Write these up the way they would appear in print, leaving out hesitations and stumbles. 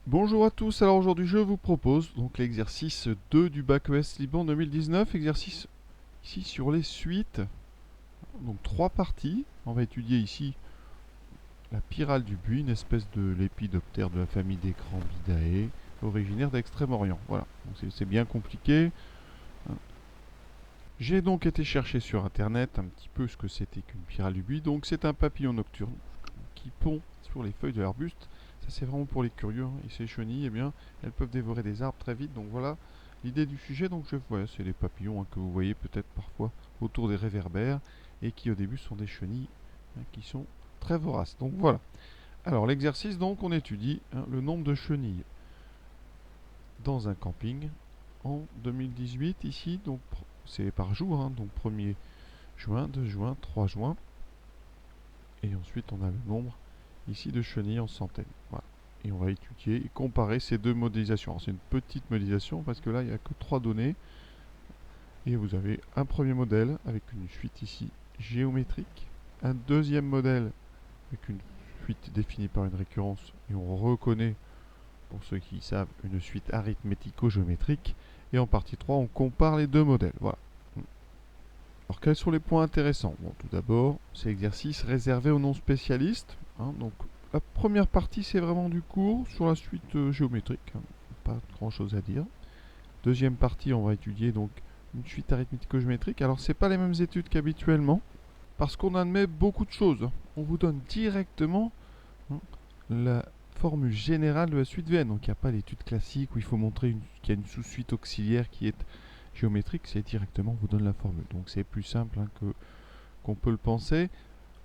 Bonjour à tous, alors aujourd'hui je vous propose donc l'exercice 2 du bac ES Liban 2019, exercice ici sur les suites, donc 3 parties. On va étudier ici la pyrale du buis, une espèce de lépidoptère de la famille des Crambidae, originaire d'Extrême-Orient. Voilà, c'est bien compliqué. J'ai donc été chercher sur internet un petit peu ce que c'était qu'une pyrale du buis. Donc c'est un papillon nocturne qui pond sur les feuilles de l'arbuste. Ça c'est vraiment pour les curieux, hein. Et ces chenilles, eh bien, elles peuvent dévorer des arbres très vite. Donc voilà l'idée du sujet. Donc c'est les papillons, hein, que vous voyez peut-être parfois autour des réverbères et qui au début sont des chenilles, hein, qui sont très voraces. Donc voilà. Alors l'exercice, donc on étudie, hein, le nombre de chenilles dans un camping en 2018 ici. Donc c'est par jour, hein, donc 1er juin, 2 juin, 3 juin. Et ensuite on a le nombre ici de chenilles en centaines. Voilà. Et on va étudier et comparer ces deux modélisations. C'est une petite modélisation parce que là il n'y a que 3 données. Et vous avez un premier modèle avec une suite ici géométrique, un deuxième modèle avec une suite définie par une récurrence, et on reconnaît, pour ceux qui savent, une suite arithmético-géométrique. Et en partie 3, on compare les deux modèles. Voilà. Alors quels sont les points intéressants? Bon, tout d'abord, c'est l'exercice réservé aux non-spécialistes, hein. Donc la première partie, c'est vraiment du cours sur la suite géométrique, hein. Pas grand chose à dire. Deuxième partie, on va étudier donc une suite arithmético-géométrique. Alors c'est pas les mêmes études qu'habituellement, parce qu'on admet beaucoup de choses. On vous donne directement, hein, la formule générale de la suite VN. Donc il n'y a pas l'étude classique où il faut montrer qu'il y a une sous-suite auxiliaire qui est géométrique. C'est directement, on vous donne la formule. Donc c'est plus simple, hein, qu'on peut le penser.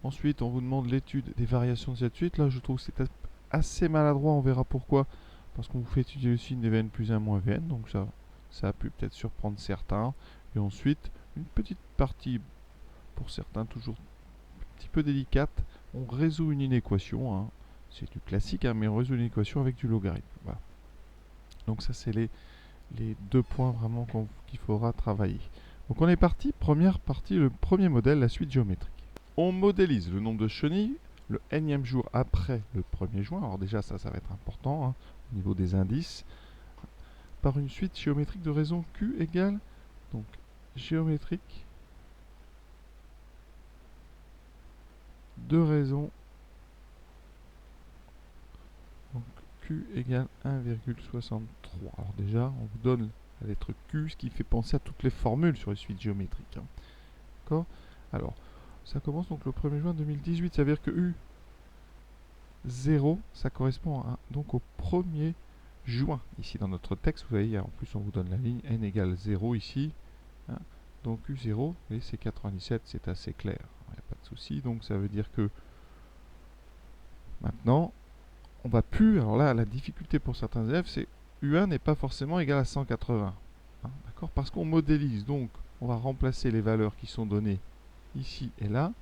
Ensuite, on vous demande l'étude des variations de cette suite. Là, je trouve que c'est assez maladroit. On verra pourquoi. Parce qu'on vous fait étudier le signe des Vn plus 1 moins Vn. Donc ça a pu peut-être surprendre certains. Et ensuite, une petite partie, pour certains, toujours un petit peu délicate. On résout une inéquation, hein. C'est du classique, hein, mais on résout une équation avec du logarithme. Voilà. Donc ça, c'est les deux points vraiment qu'il faudra travailler. Donc on est parti, première partie, le premier modèle, la suite géométrique. On modélise le nombre de chenilles le nème jour après le 1er juin. Alors déjà ça va être important, hein, au niveau des indices, par une suite géométrique de raison Q égale, donc géométrique de raison, donc Q égale 1,63. Alors déjà on vous donne la lettre Q, ce qui fait penser à toutes les formules sur les suites géométriques, hein. D'accord. Alors ça commence donc le 1er juin 2018, ça veut dire que U 0, ça correspond donc au 1er juin. Ici dans notre texte, vous voyez, en plus on vous donne la ligne n égale 0 ici, hein. Donc U0, et c'est 97, c'est assez clair, il n'y a pas de souci. Donc ça veut dire que maintenant, on va plus, alors là la difficulté pour certains élèves, c'est U1 n'est pas forcément égal à 180, hein, d'accord, parce qu'on modélise, donc on va remplacer les valeurs qui sont données ici et là,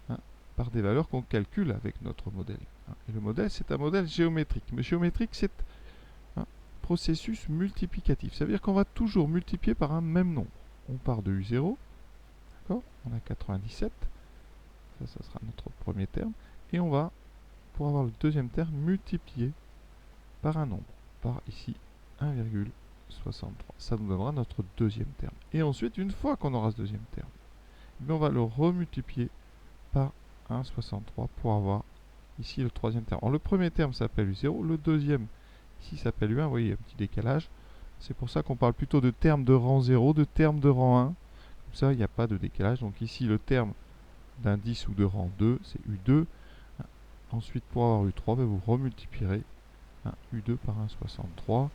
hein, par des valeurs qu'on calcule avec notre modèle. Et le modèle, c'est un modèle géométrique. Mais géométrique, c'est un processus multiplicatif. Ça veut dire qu'on va toujours multiplier par un même nombre. On part de U0, d'accord? On a 97, ça sera notre premier terme. Et on va, pour avoir le deuxième terme, multiplier par un nombre, par ici 1,63. Ça nous donnera notre deuxième terme. Et ensuite, une fois qu'on aura ce deuxième terme, on va le remultiplier par 1,63 pour avoir ici le troisième terme. Alors le premier terme s'appelle U0, le deuxième ici s'appelle U1, vous voyez, il y a un petit décalage. C'est pour ça qu'on parle plutôt de terme de rang 0, de terme de rang 1. Comme ça, il n'y a pas de décalage. Donc ici, le terme d'indice ou de rang 2, c'est U2. Ensuite, pour avoir U3, vous remultiplierez U2 par 1,63.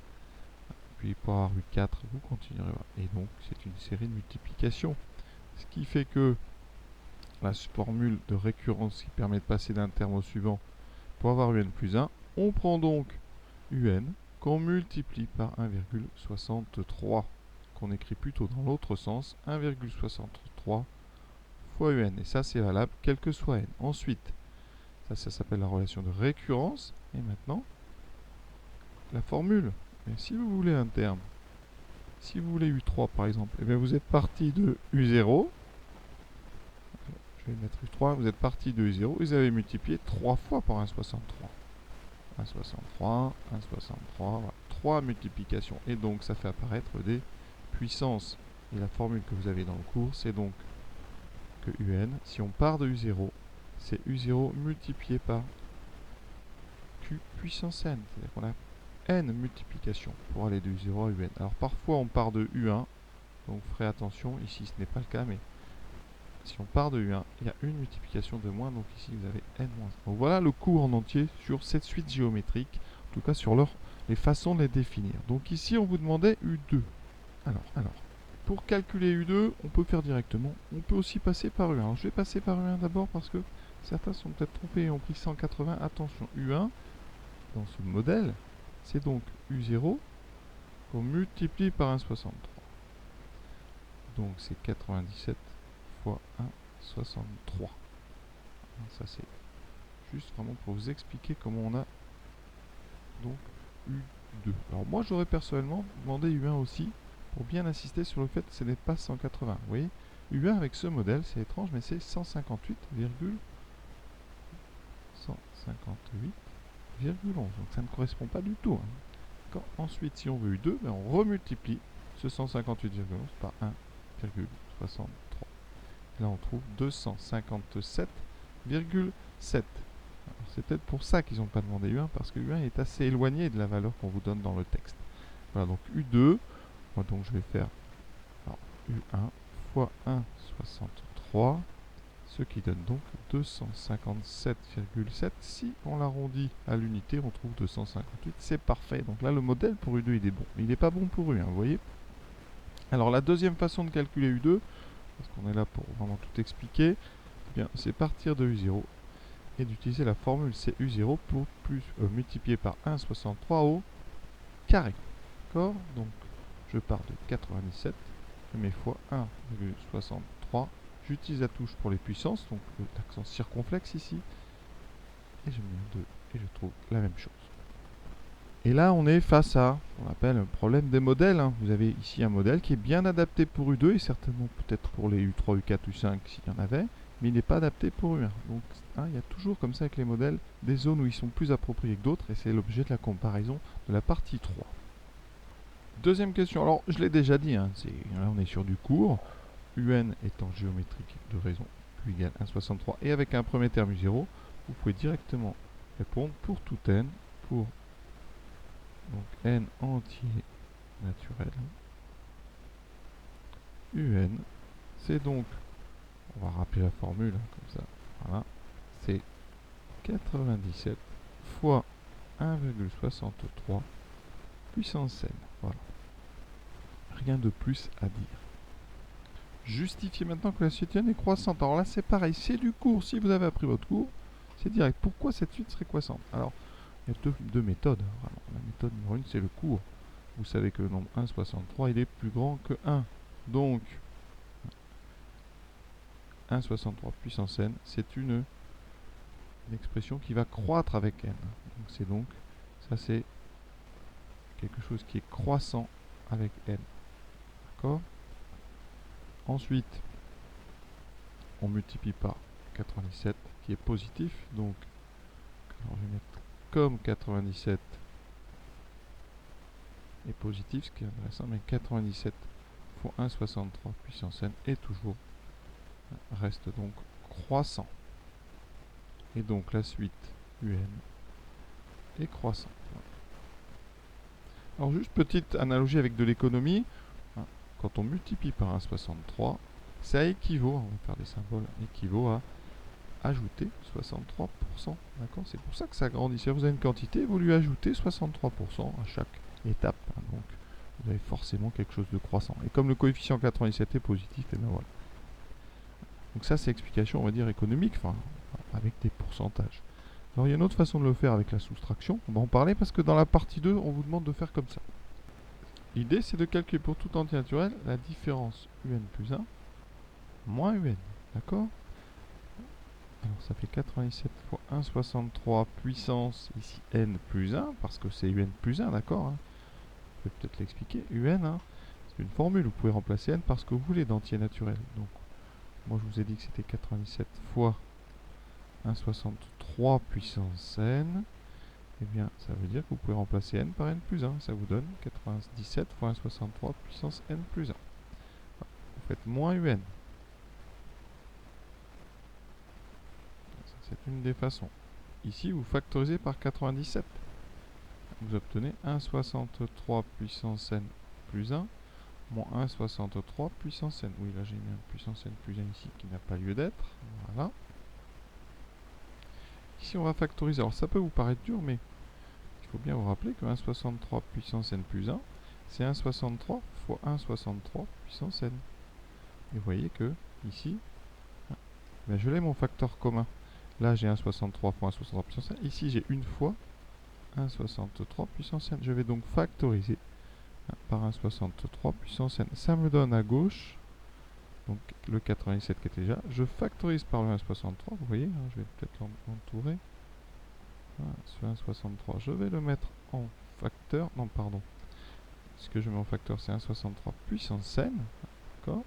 Puis pour avoir U4, vous continuerez. Et donc, c'est une série de multiplications. Ce qui fait que la formule de récurrence qui permet de passer d'un terme au suivant pour avoir un plus 1, on prend donc un qu'on multiplie par 1,63, qu'on écrit plutôt dans l'autre sens, 1,63 fois un. Et ça, c'est valable quel que soit n. Ensuite, ça s'appelle la relation de récurrence. Et maintenant, la formule. Et si vous voulez un terme, si vous voulez U3 par exemple, et bien vous êtes parti de U0, je vais mettre U3, vous êtes parti de U0, vous avez multiplié 3 fois par 1,63. 1,63, 1,63, voilà. 3 multiplications. Et donc ça fait apparaître des puissances. Et la formule que vous avez dans le cours, c'est donc que UN, si on part de U0, c'est U0 multiplié par Q puissance N. C'est-à-dire qu'on a N multiplications pour aller de U0 à UN. Alors parfois on part de U1, donc ferez attention, ici ce n'est pas le cas, mais si on part de U1, il y a une multiplication de moins, donc ici vous avez N-1. Donc voilà le cours en entier sur cette suite géométrique, en tout cas sur les façons de les définir. Donc ici on vous demandait U2. Alors, pour calculer U2, on peut faire directement. On peut aussi passer par U1. Alors, je vais passer par U1 d'abord parce que certains sont peut-être trompés et ont pris 180. Attention, U1, dans ce modèle, c'est donc U0 qu'on multiplie par 1,63. Donc c'est 97 fois 1,63. Ça c'est juste vraiment pour vous expliquer comment on a donc U2. Alors moi j'aurais personnellement demandé U1 aussi, pour bien insister sur le fait que ce n'est pas 180. Vous voyez, U1 avec ce modèle, c'est étrange, mais c'est 158,11. Donc ça ne correspond pas du tout. Ensuite, si on veut U2, ben on remultiplie ce 158,11 par 1,63. Là, on trouve 257,7. C'est peut-être pour ça qu'ils n'ont pas demandé U1, parce que U1 est assez éloigné de la valeur qu'on vous donne dans le texte. Voilà, donc U2, moi donc je vais faire U1 fois 1,63, ce qui donne donc 257,7. Si on l'arrondit à l'unité, on trouve 258, c'est parfait. Donc là, le modèle pour U2, il est bon. Mais il n'est pas bon pour U1, vous voyez. Alors la deuxième façon de calculer U2, parce qu'on est là pour vraiment tout expliquer, eh bien, c'est partir de U0 et d'utiliser la formule CU0 pour multiplier par 1,63 au carré. D'accord? Donc je pars de 97, je mets fois 1,63. J'utilise la touche pour les puissances, donc l'accent circonflexe ici. Et je mets un 2 et je trouve la même chose. Et là, on est face à ce qu'on appelle un problème des modèles. Vous avez ici un modèle qui est bien adapté pour U2 et certainement peut-être pour les U3, U4, U5 s'il y en avait, mais il n'est pas adapté pour U1. Donc il y a toujours comme ça avec les modèles des zones où ils sont plus appropriés que d'autres et c'est l'objet de la comparaison de la partie 3. Deuxième question, alors je l'ai déjà dit, là on est sur du court. UN étant géométrique de raison Q égale 1,63 et avec un premier terme U0, vous pouvez directement répondre pour tout N, pour donc N entier naturel. UN, c'est donc, on va rappeler la formule comme ça, voilà, c'est 97 fois 1,63 puissance N. Voilà. Rien de plus à dire. Justifiez maintenant que la suite N est croissante. Alors là, c'est pareil, c'est du cours. Si vous avez appris votre cours, c'est direct. Pourquoi cette suite serait croissante? Alors, il y a deux méthodes. Vraiment. La méthode numéro 1, c'est le cours. Vous savez que le nombre 1,63, il est plus grand que 1. Donc, 1,63 puissance N, c'est une expression qui va croître avec N. Donc, ça c'est quelque chose qui est croissant avec N. D'accord? Ensuite, on multiplie par 97 qui est positif. Donc, alors je vais mettre comme 97 est positif, ce qui est intéressant, mais 97 fois 1,63 puissance N est toujours, reste donc croissant. Et donc la suite UN est croissante. Alors juste petite analogie avec de l'économie. Quand on multiplie par 1,63, ça équivaut, on va faire des symboles, équivaut à ajouter 63%. D'accord? C'est pour ça que ça grandit. Si vous avez une quantité, vous lui ajoutez 63% à chaque étape. Donc vous avez forcément quelque chose de croissant. Et comme le coefficient 97 est positif, et bien voilà. Donc ça c'est explication, on va dire, économique, enfin, avec des pourcentages. Alors il y a une autre façon de le faire avec la soustraction. On va en parler parce que dans la partie 2, on vous demande de faire comme ça. L'idée c'est de calculer pour tout entier naturel la différence UN plus 1 moins UN. D'accord? Alors ça fait 87 fois 1,63 puissance, ici N plus 1, parce que c'est UN plus 1, d'accord? Je vais peut-être l'expliquer. UN, c'est une formule, vous pouvez remplacer N parce que vous voulez d'entier naturel. Donc, moi je vous ai dit que c'était 97 fois 1,63 puissance N. eh bien, ça veut dire que vous pouvez remplacer n par n plus 1. Ça vous donne 97 fois 1,63 puissance n plus 1. Vous faites moins un. C'est une des façons. Ici, vous factorisez par 97. Vous obtenez 1,63 puissance n plus 1 moins 1,63 puissance n. Oui, là j'ai mis un puissance n plus 1 ici qui n'a pas lieu d'être. Voilà. Ici, on va factoriser. Alors, ça peut vous paraître dur, mais il faut bien vous rappeler que 1,63 puissance n plus 1, c'est 1,63 fois 1,63 puissance n. Et vous voyez que, ici, ben, je l'ai mon facteur commun. Là, j'ai 1,63 fois 1,63 puissance n. Ici, j'ai une fois 1,63 puissance n. Je vais donc factoriser par 1,63 puissance n. Ça me donne à gauche, donc le 97 qui était déjà. Je factorise par le 1,63, vous voyez, hein, je vais peut-être l'entourer. Voilà, ce 1,63, je vais le mettre en facteur. Non, pardon. Ce que je mets en facteur, c'est 1,63 puissance n. D'accord.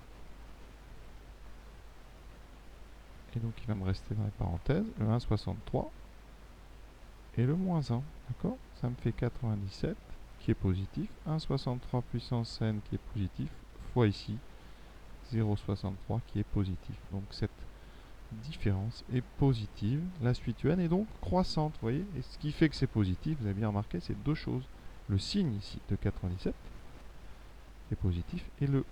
Et donc, il va me rester dans les parenthèses le 1,63 et le moins 1. D'accord. Ça me fait 97 qui est positif. 1,63 puissance n qui est positif, fois ici 0,63 qui est positif. Donc, cette différence est positive. La suite un est donc croissante, vous voyez. Et ce qui fait que c'est positif, vous avez bien remarqué, c'est deux choses. Le signe ici de 97 est positif et le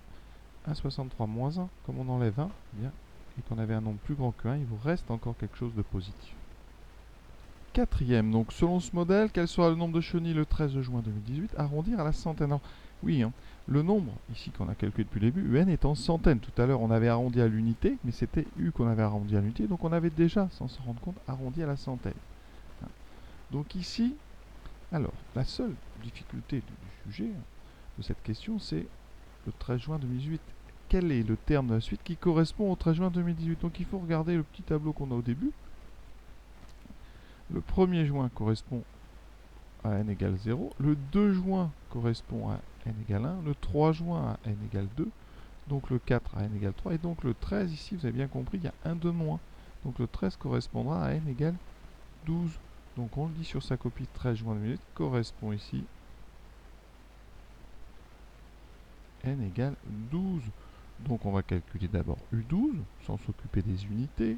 1,63 moins 1, comme on enlève 1, eh bien, et qu'on avait un nombre plus grand que 1, il vous reste encore quelque chose de positif. Quatrième, donc selon ce modèle, quel sera le nombre de chenilles le 13 juin 2018, arrondir à la centaine. Alors, oui, hein, le nombre, ici qu'on a calculé depuis le début, UN est en centaines. Tout à l'heure, on avait arrondi à l'unité, mais c'était U qu'on avait arrondi à l'unité, donc on avait déjà, sans s'en rendre compte, arrondi à la centaine. Donc ici, alors, la seule difficulté du sujet, de cette question, c'est le 13 juin 2018. Quel est le terme de la suite qui correspond au 13 juin 2018? Donc il faut regarder le petit tableau qu'on a au début. Le 1er juin correspond à n égale 0. Le 2 juin correspond à n égale 1. Le 3 juin à n égale 2. Donc le 4 à n égale 3. Et donc le 13, ici, vous avez bien compris, il y a un de moins. Donc le 13 correspondra à n égale 12. Donc on le dit sur sa copie 13 juin 2018, correspond ici n égale 12. Donc on va calculer d'abord U12, sans s'occuper des unités.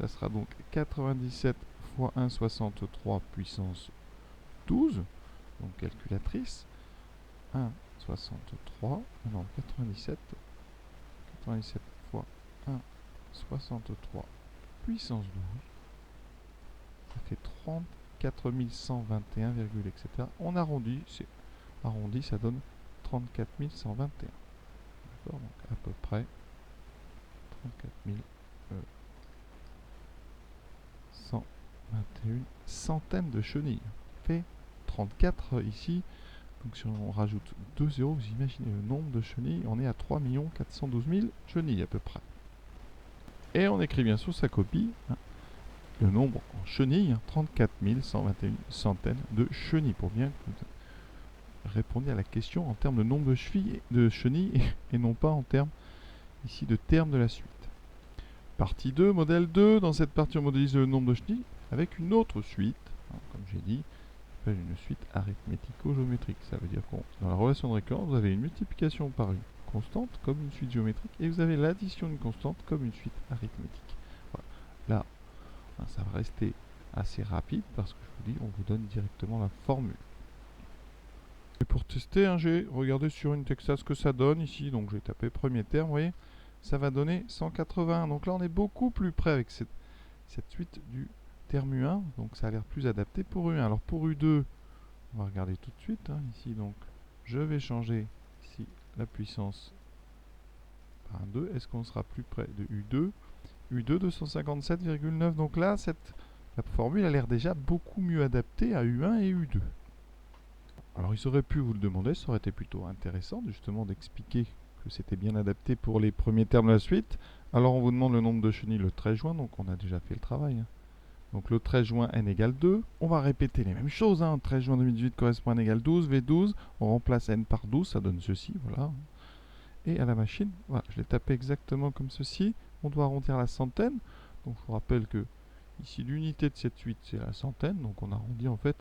Ça sera donc 97 fois 1,63 puissance 12, donc calculatrice, 1,63, non 97 fois 1,63 puissance 12, ça fait 34 121, etc. On arrondit, ça donne 34 121. D'accord, donc à peu près 34 121 centaines de chenilles. Fait 34 ici. Donc si on rajoute 2 zéros, vous imaginez le nombre de chenilles, on est à 3 412 000 chenilles à peu près. Et on écrit bien sur sa copie le nombre en chenilles, 34 121 centaines de chenilles, pour bien que vous répondiez à la question en termes de nombre de chenilles et non pas en termes ici de termes de la suite. Partie 2, modèle 2. Dans cette partie, on modélise le nombre de chenilles avec une autre suite, comme j'ai dit, une suite arithmético-géométrique. Ça veut dire que dans la relation de récurrence, vous avez une multiplication par une constante comme une suite géométrique et vous avez l'addition d'une constante comme une suite arithmétique. Voilà. Là, ça va rester assez rapide parce que je vous dis, on vous donne directement la formule. Et pour tester, j'ai regardé sur une Texas ce que ça donne ici. Donc j'ai tapé premier terme, vous voyez, ça va donner 180. Donc là, on est beaucoup plus près avec cette suite du terme U1, donc ça a l'air plus adapté pour U1. Alors pour U2, on va regarder tout de suite, ici, donc je vais changer ici la puissance par un 2. Est-ce qu'on sera plus près de U2? U2 257,9. Donc là, la formule a l'air déjà beaucoup mieux adaptée à U1 et U2. Alors ils auraient pu vous le demander, ça aurait été plutôt intéressant justement d'expliquer que c'était bien adapté pour les premiers termes de la suite. Alors on vous demande le nombre de chenilles le 13 juin, donc on a déjà fait le travail. Donc le 13 juin, n égale 2. On va répéter les mêmes choses. 13 juin 2018 correspond à n égale 12, V12. On remplace n par 12, ça donne ceci, voilà. Et à la machine, voilà, je l'ai tapé exactement comme ceci. On doit arrondir à la centaine. Donc je vous rappelle que ici l'unité de cette suite, c'est la centaine. Donc on arrondit en fait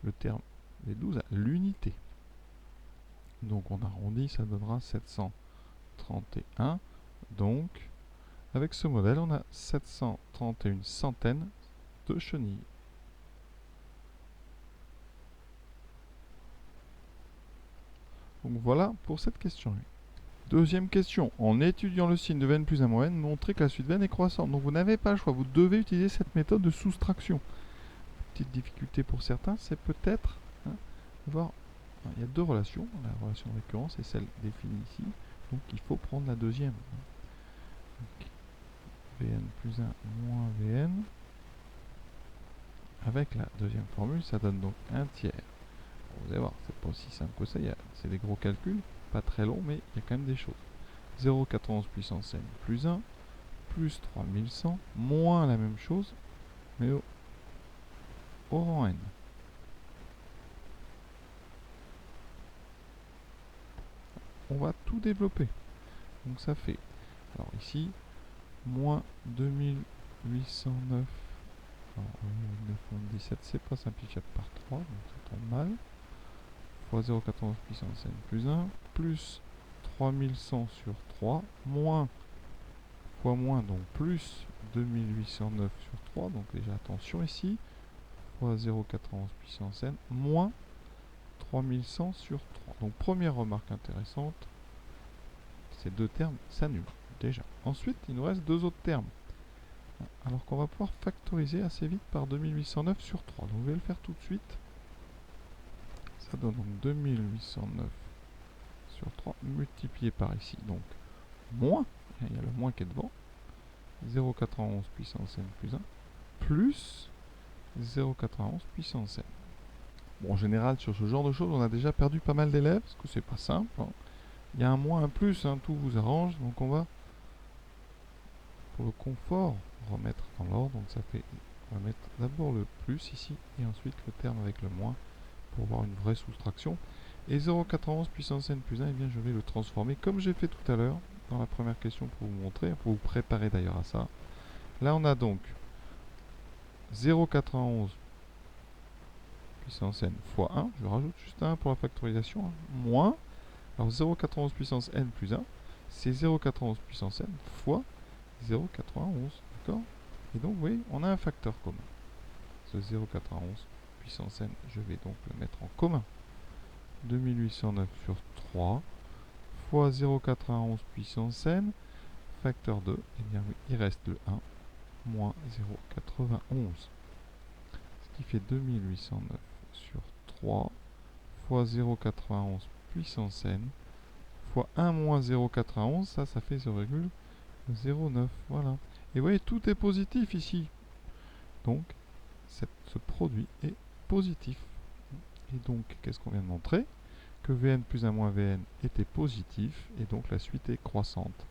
le terme V12 à l'unité. Donc on arrondit, ça donnera 731. Donc, avec ce modèle, on a 731 centaines de chenilles. Donc voilà pour cette question. Deuxième question. En étudiant le signe de Vn plus 1 moins n, montrez que la suite Vn est croissante. Donc vous n'avez pas le choix. Vous devez utiliser cette méthode de soustraction. Petite difficulté pour certains, c'est peut-être voir. Il y a deux relations. La relation de récurrence et celle définie ici. Donc il faut prendre la deuxième. Donc, Vn plus 1 moins Vn. Avec la deuxième formule, ça donne donc un tiers. Vous allez voir, c'est pas aussi simple que ça. C'est des gros calculs, pas très longs, mais il y a quand même des choses. 0,91 puissance n plus 1, plus 3100, moins la même chose, mais au rang n. On va tout développer. Donc ça fait, alors ici, moins 2809. Alors, 917, c'est pas simplifiable par 3, donc ça tombe mal. Fois 0,91 puissance n plus 1, plus 3100 sur 3, moins, fois moins, donc plus 2809 sur 3, donc déjà attention ici, fois 0,91 puissance n, moins 3100 sur 3. Donc première remarque intéressante, ces deux termes s'annulent déjà. Ensuite, il nous reste deux autres termes. Alors qu'on va pouvoir factoriser assez vite par 2809 sur 3. Donc je vais le faire tout de suite. Ça donne donc 2809 sur 3 multiplié par ici. Donc moins, il y a le moins qui est devant, 0,91 puissance n plus 1, plus 0,91 puissance n. Bon, en général, sur ce genre de choses, on a déjà perdu pas mal d'élèves, parce que c'est pas simple. Hein. Il y a un moins, un plus, hein, tout vous arrange. Donc on va, pour le confort, remettre dans l'ordre. Donc ça fait, on va mettre d'abord le plus ici, et ensuite le terme avec le moins, pour avoir une vraie soustraction. Et 0,91 puissance n plus 1, eh bien, je vais le transformer comme j'ai fait tout à l'heure, dans la première question pour vous montrer, pour vous préparer d'ailleurs à ça. Là, on a donc 0,91 puissance n fois 1, je rajoute juste 1 pour la factorisation, hein, moins, alors 0,91 puissance n plus 1, c'est 0,91 puissance n fois 0,91, d'accord? Et donc, vous voyez, on a un facteur commun. Ce 0,91 puissance n, je vais donc le mettre en commun. 2809 sur 3 fois 0,91 puissance n, facteur 2, et bien oui, il reste le 1, moins 0,91. Ce qui fait 2809 sur 3 fois 0,91 puissance n fois 1 moins 0,91, ça fait 0,09. Voilà. Et vous voyez, tout est positif ici. Donc, ce produit est positif. Et donc, qu'est-ce qu'on vient de montrer? Que Vn plus 1 moins Vn était positif, et donc la suite est croissante.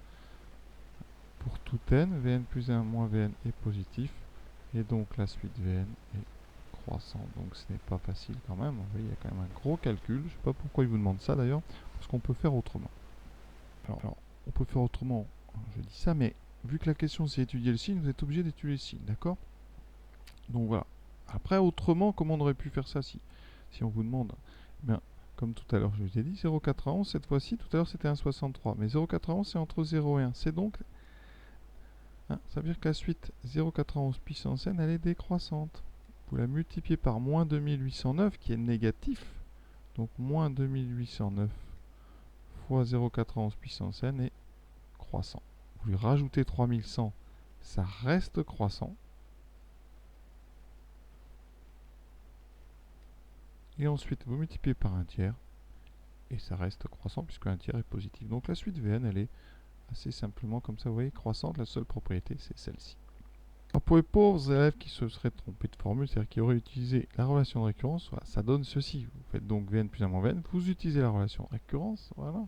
Pour tout n, Vn plus 1 moins Vn est positif, et donc la suite Vn est croissante. Donc ce n'est pas facile quand même. Vous voyez, il y a quand même un gros calcul. Je ne sais pas pourquoi il vous demande ça d'ailleurs, parce qu'on peut faire autrement. Alors, on peut faire autrement, je dis ça, mais vu que la question c'est étudier le signe, vous êtes obligé d'étudier le signe, d'accord? Donc voilà. Après, autrement, comment on aurait pu faire ça si on vous demande, bien, comme tout à l'heure, je vous ai dit, 0,91, cette fois-ci, tout à l'heure c'était 1,63, mais 0,91 c'est entre 0 et 1. C'est donc, ça veut dire que la suite 0,91 puissance n, elle est décroissante. Vous la multipliez par moins 2809, qui est négatif, donc moins 2809 fois 0,91 puissance n est croissant. Vous lui rajoutez 3100, ça reste croissant. Et ensuite, vous multipliez par un tiers, et ça reste croissant puisque un tiers est positif. Donc la suite Vn, elle est assez simplement comme ça, vous voyez, croissante. La seule propriété, c'est celle-ci. Pour les pauvres élèves qui se seraient trompés de formule, c'est-à-dire qui auraient utilisé la relation de récurrence, voilà, ça donne ceci. Vous faites donc Vn plus 1 moins Vn, vous utilisez la relation de récurrence, voilà,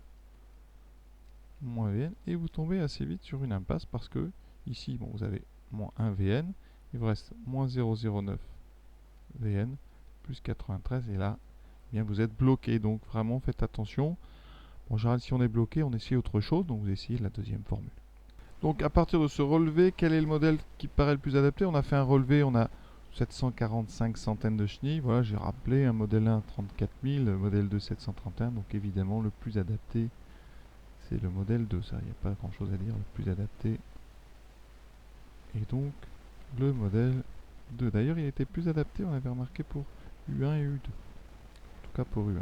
moins Vn, et vous tombez assez vite sur une impasse parce que ici, bon, vous avez moins 1 Vn, il vous reste moins 0,09 Vn, plus 93, et là, eh bien, vous êtes bloqué. Donc vraiment, faites attention. En général, si on est bloqué, on essaye autre chose, donc vous essayez la deuxième formule. Donc à partir de ce relevé, quel est le modèle qui paraît le plus adapté? On a fait un relevé, on a 745 centaines de chenilles. Voilà, j'ai rappelé un modèle 1 34 000, modèle 2 731. Donc évidemment, le plus adapté, c'est le modèle 2. Ça, il n'y a pas grand chose à dire. Le plus adapté est donc le modèle 2. D'ailleurs, il était plus adapté, on avait remarqué, pour U1 et U2. En tout cas pour U1.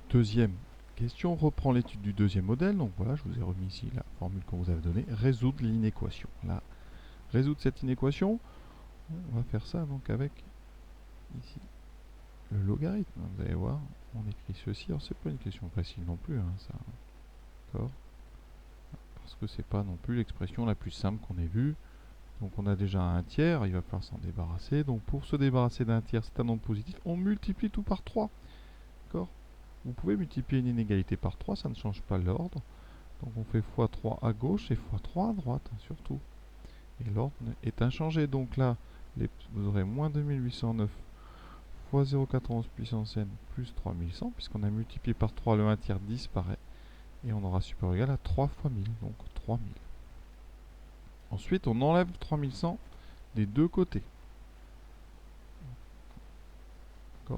Deuxième question, on reprend l'étude du deuxième modèle. Donc voilà, je vous ai remis ici la formule qu'on vous avait donnée. Résoudre l'inéquation. Là, résoudre cette inéquation, on va faire ça donc avec ici le logarithme. Vous allez voir, on écrit ceci. Alors c'est pas une question facile non plus, hein, ça. D'accord. Parce que c'est pas non plus l'expression la plus simple qu'on ait vue. Donc on a déjà un tiers, il va falloir s'en débarrasser. Donc pour se débarrasser d'un tiers, c'est un nombre positif, on multiplie tout par 3. D'accord. Vous pouvez multiplier une inégalité par 3, ça ne change pas l'ordre. Donc on fait x3 à gauche et x3 à droite, hein, surtout. Et l'ordre est inchangé. Donc là, vous aurez moins 2809 fois 0,91 puissance n plus 3100, puisqu'on a multiplié par 3, le 1 tiers disparaît. Et on aura supérieur ou égal à 3 fois 1000, donc 3000. Ensuite, on enlève 3100 des deux côtés.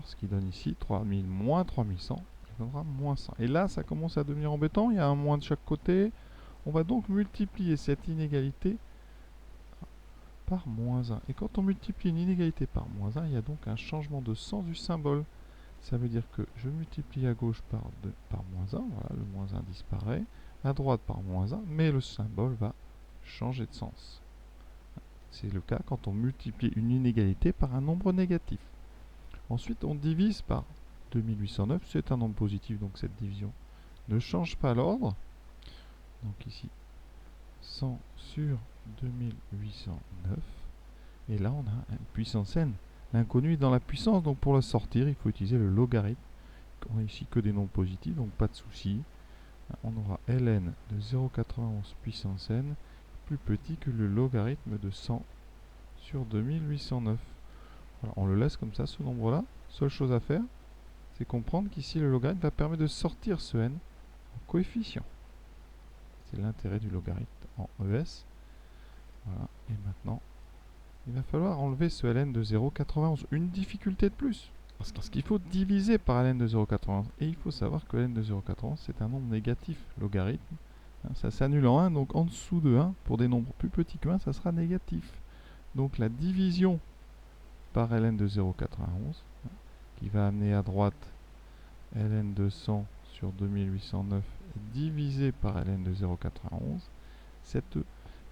Ce qui donne ici 3000 moins 3100, ça donnera moins 100. Et là, ça commence à devenir embêtant, il y a un moins de chaque côté. On va donc multiplier cette inégalité par moins 1. Et quand on multiplie une inégalité par moins 1, il y a donc un changement de sens du symbole. Ça veut dire que je multiplie à gauche par moins 1, voilà, le moins 1 disparaît, à droite par moins 1, mais le symbole va changer de sens. C'est le cas quand on multiplie une inégalité par un nombre négatif. Ensuite, on divise par 2809, c'est un nombre positif, donc cette division ne change pas l'ordre. Donc ici, 100 sur 2809. Et là, on a une puissance n. L'inconnu est dans la puissance, donc pour la sortir, il faut utiliser le logarithme. On a ici que des nombres positifs, donc pas de souci. On aura ln de 0,91 puissance n plus petit que le logarithme de 100 sur 2809. Voilà, on le laisse comme ça, ce nombre-là. Seule chose à faire, c'est comprendre qu'ici le logarithme va permettre de sortir ce n en coefficient. C'est l'intérêt du logarithme en ES. Voilà, et maintenant, il va falloir enlever ce ln de 0,91. Une difficulté de plus. Parce qu'il faut diviser par ln de 0,91. Et il faut savoir que ln de 0,91, c'est un nombre négatif. Logarithme, ça s'annule en 1, donc en dessous de 1, pour des nombres plus petits que 1, ça sera négatif. Donc la division par ln de 0,91, qui va amener à droite ln de 100 sur 2809 divisé par ln de 0,91, cette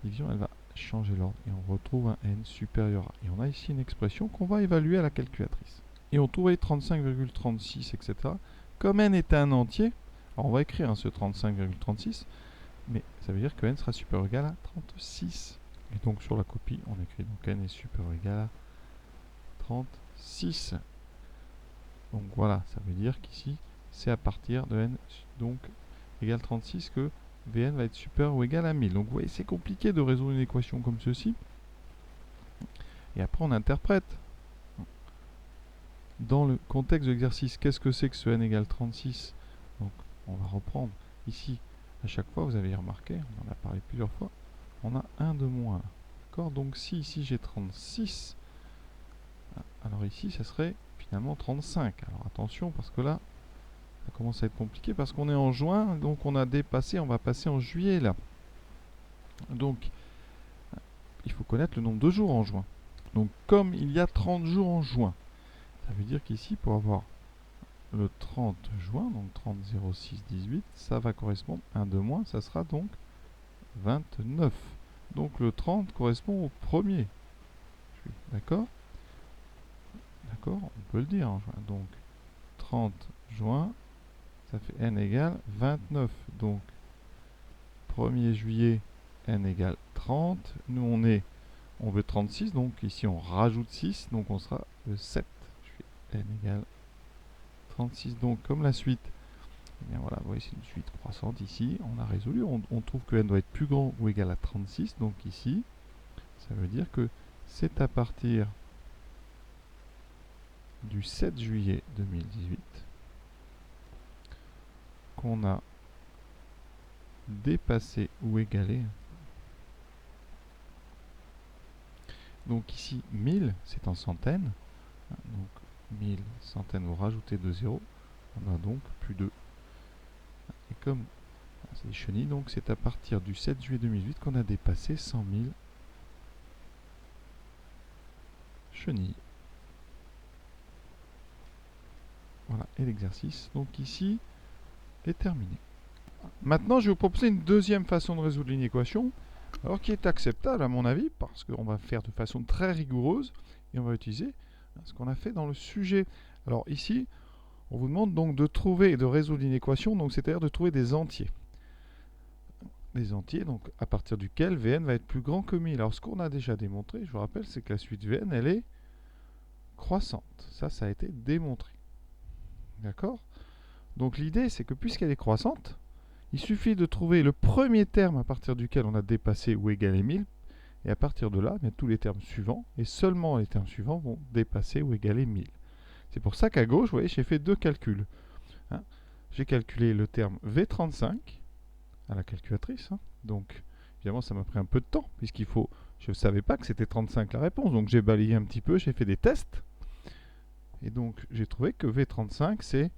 division, elle va changer l'ordre et on retrouve un n supérieur à. Et on a ici une expression qu'on va évaluer à la calculatrice. Et on trouve 35,36, etc. Comme n est un entier, alors on va écrire ce 35,36, mais ça veut dire que n sera supérieur ou égal à 36. Et donc sur la copie, on écrit donc n est supérieur ou égal à 36. Donc voilà, ça veut dire qu'ici, c'est à partir de n donc égale 36 que Vn va être supérieur ou égal à 1000. Donc vous voyez, c'est compliqué de résoudre une équation comme ceci. Et après, on interprète. Dans le contexte de l'exercice, qu'est-ce que c'est que ce n égale 36? Donc on va reprendre. Ici, à chaque fois, vous avez remarqué, on en a parlé plusieurs fois, on a 1 de moins. D'accord? Donc si ici j'ai 36, alors ici, ça serait finalement 35. Alors attention, parce que là, ça commence à être compliqué, parce qu'on est en juin, donc on a dépassé, on va passer en juillet là. Donc, il faut connaître le nombre de jours en juin. Donc comme il y a 30 jours en juin, ça veut dire qu'ici, pour avoir le 30 juin, donc 30 06 18, ça va correspondre à 1 de moins, ça sera donc 29. Donc le 30 correspond au premier. D'accord? D'accord, on peut le dire en juin. Donc 30 juin, ça fait n égale 29. Donc 1er juillet, n égale 30. Nous on veut 36, donc ici on rajoute 6, donc on sera le 7. Je fais n égale 36. Donc comme la suite, eh bien voilà, vous voyez c'est une suite croissante ici. On a résolu, on trouve que n doit être plus grand ou égal à 36. Donc ici, ça veut dire que c'est à partir du 7 juillet 2018 qu'on a dépassé ou égalé Donc ici, 1000, c'est en centaines. Donc 1000 centaines, vous rajoutez 2 zéros. On a donc plus de... Et comme c'est des chenilles, donc c'est à partir du 7 juillet 2008 qu'on a dépassé 100 000 chenilles. Voilà, et l'exercice, donc ici, est terminé. Maintenant, je vais vous proposer une deuxième façon de résoudre une équation, alors qui est acceptable à mon avis, parce qu'on va faire de façon très rigoureuse, et on va utiliser ce qu'on a fait dans le sujet. Alors ici, on vous demande donc de trouver et de résoudre une équation, donc c'est-à-dire de trouver des entiers. Des entiers, donc à partir duquel Vn va être plus grand que 1000. Alors ce qu'on a déjà démontré, je vous rappelle, c'est que la suite Vn, elle est croissante. Ça a été démontré. D'accord? Donc l'idée, c'est que puisqu'elle est croissante, il suffit de trouver le premier terme à partir duquel on a dépassé ou égalé 1000, et à partir de là, bien, tous les termes suivants, et seulement les termes suivants, vont dépasser ou égaler 1000. C'est pour ça qu'à gauche, vous voyez, j'ai fait deux calculs. Hein, j'ai calculé le terme V35 à la calculatrice. Hein, donc, évidemment, ça m'a pris un peu de temps, puisqu'il faut... Je ne savais pas que c'était 35 la réponse, donc j'ai balayé un petit peu, j'ai fait des tests. Et donc, j'ai trouvé que V35, c'est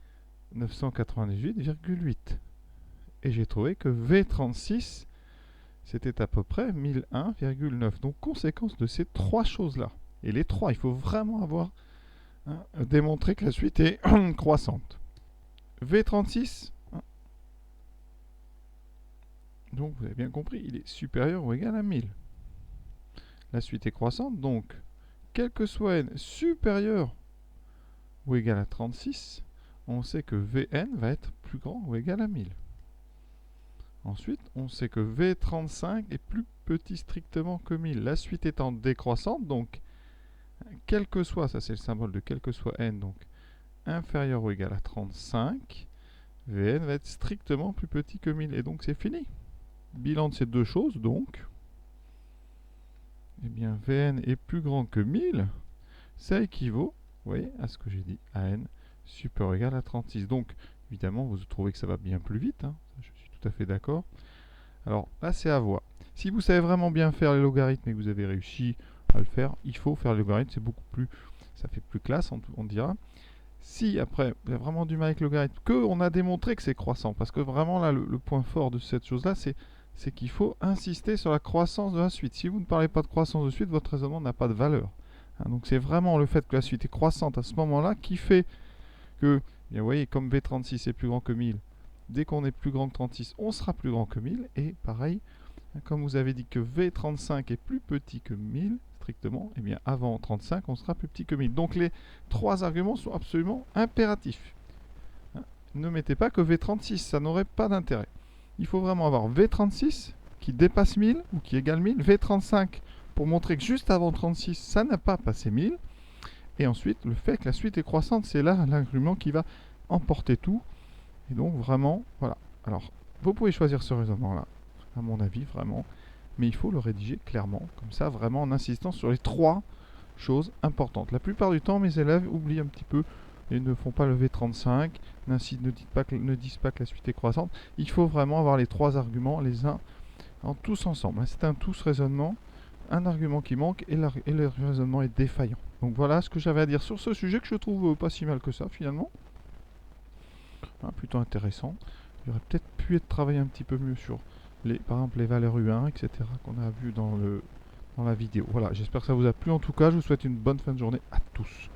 998,8. Et j'ai trouvé que V36, c'était à peu près 1001,9. Donc, conséquence de ces trois choses-là. Et les trois, il faut vraiment avoir démontré que la suite est croissante. V36, donc vous avez bien compris, il est supérieur ou égal à 1000. La suite est croissante, donc, quel que soit n supérieur ou égal à 36, on sait que Vn va être plus grand ou égal à 1000. Ensuite, on sait que V35 est plus petit strictement que 1000. La suite étant décroissante, donc, quel que soit, ça c'est le symbole de quel que soit n, donc inférieur ou égal à 35, Vn va être strictement plus petit que 1000. Et donc c'est fini. Bilan de ces deux choses, donc, eh bien Vn est plus grand que 1000. Ça équivaut, vous voyez, à ce que j'ai dit, à n supérieur ou égal à 36. Donc, évidemment, vous trouvez que ça va bien plus vite. Hein, je suis tout à fait d'accord. Alors là, c'est à voir. Si vous savez vraiment bien faire les logarithmes et que vous avez réussi à le faire, il faut faire les logarithmes. C'est beaucoup plus... Ça fait plus classe, on dira. Si après, vous avez vraiment du mal avec le logarithme, qu'on a démontré que c'est croissant, parce que vraiment là, le point fort de cette chose-là, c'est qu'il faut insister sur la croissance de la suite. Si vous ne parlez pas de croissance de suite, votre raisonnement n'a pas de valeur. Hein, donc c'est vraiment le fait que la suite est croissante à ce moment-là qui fait que, bien, vous voyez, comme V36 est plus grand que 1000, dès qu'on est plus grand que 36, on sera plus grand que 1000. Et pareil, comme vous avez dit que V35 est plus petit que 1000, strictement, eh bien avant 35, on sera plus petit que 1000. Donc les trois arguments sont absolument impératifs. Hein, ne mettez pas que V36, ça n'aurait pas d'intérêt. Il faut vraiment avoir V36 qui dépasse 1000 ou qui égale 1000, V35 pour montrer que juste avant 36, ça n'a pas passé 1000. Et ensuite, le fait que la suite est croissante, c'est là l'argument qui va emporter tout. Et donc vraiment, voilà. Alors, vous pouvez choisir ce raisonnement-là, à mon avis, vraiment. Mais il faut le rédiger clairement, comme ça, vraiment en insistant sur les trois choses importantes. La plupart du temps, mes élèves oublient un petit peu et ne font pas le V35, ne disent pas que la suite est croissante. Il faut vraiment avoir les trois arguments, les uns en tous ensemble. C'est un tous raisonnement, un argument qui manque et le raisonnement est défaillant. Donc voilà ce que j'avais à dire sur ce sujet que je trouve pas si mal que ça finalement. Plutôt intéressant. Il aurait peut-être pu être travaillé un petit peu mieux sur par exemple les valeurs U1, etc. qu'on a vu dans la vidéo. Voilà, j'espère que ça vous a plu en tout cas. Je vous souhaite une bonne fin de journée à tous.